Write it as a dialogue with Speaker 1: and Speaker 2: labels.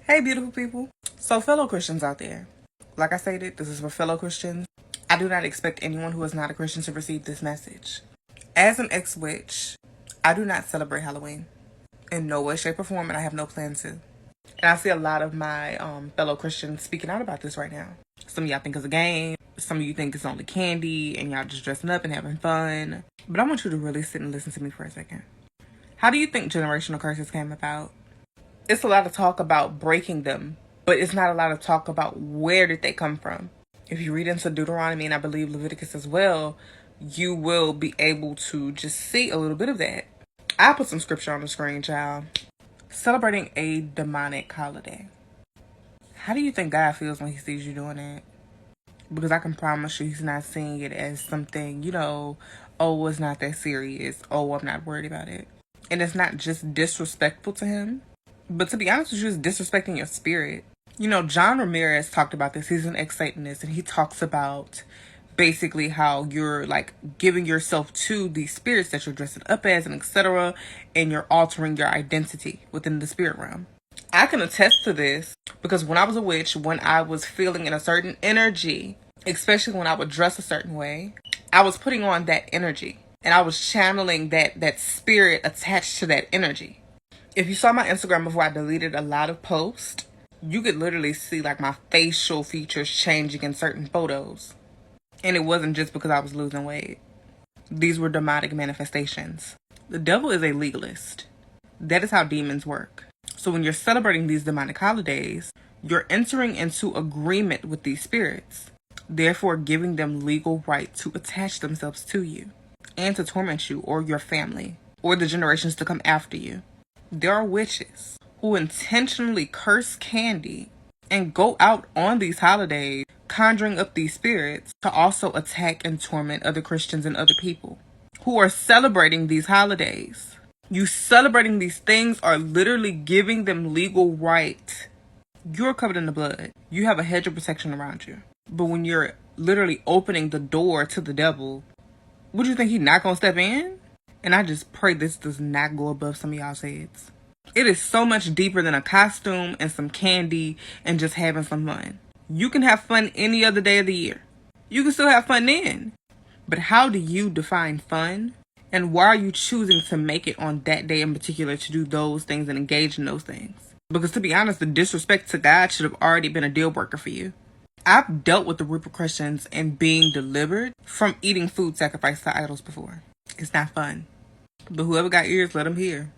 Speaker 1: Hey, beautiful people. So, fellow Christians out there, like I stated, this is for fellow Christians. I do not expect anyone who is not a Christian to receive this message. As an ex-witch, I do not celebrate Halloween in no way, shape, or form, and I have no plan to. And I see a lot of my fellow Christians speaking out about this right now. Some of y'all think it's a game. Some of you think it's only candy, and y'all just dressing up and having fun. But I want you to really sit and listen to me for a second. How do you think generational curses came about? It's a lot of talk about breaking them, but it's not a lot of talk about where did they come from. If you read into Deuteronomy, and I believe Leviticus as well, you will be able to just see a little bit of that. I put some scripture on the screen, child. Celebrating a demonic holiday. How do you think God feels when he sees you doing it? Because I can promise you he's not seeing it as something, oh, it's not that serious. Oh, I'm not worried about it. And it's not just disrespectful to him, but to be honest with you, it's disrespecting your spirit. John Ramirez talked about this. He's an ex-Satanist, and he talks about basically how you're like giving yourself to these spirits that you're dressing up as and etc. and you're altering your identity within the spirit realm. I can attest to this because when I was a witch, when I was feeling in a certain energy, especially when I would dress a certain way, I was putting on that energy and I was channeling that spirit attached to that energy. If you saw my Instagram before I deleted a lot of posts, you could literally see like my facial features changing in certain photos. And it wasn't just because I was losing weight. These were demonic manifestations. The devil is a legalist. That is how demons work. So when you're celebrating these demonic holidays, you're entering into agreement with these spirits, therefore giving them legal right to attach themselves to you and to torment you or your family or the generations to come after you. There are witches who intentionally curse candy and go out on these holidays conjuring up these spirits to also attack and torment other Christians and other people who are celebrating these holidays. You celebrating these things are literally giving them legal right. You're covered in the blood. You have a hedge of protection around you. But when you're literally opening the door to the devil, would you think he's not going to step in? And I just pray this does not go above some of y'all's heads. It is so much deeper than a costume and some candy and just having some fun. You can have fun any other day of the year. You can still have fun then. But how do you define fun? And why are you choosing to make it on that day in particular to do those things and engage in those things? Because to be honest, the disrespect to God should have already been a deal breaker for you. I've dealt with the repercussions and being delivered from eating food sacrificed to idols before. It's not fun. But whoever got ears, let them hear.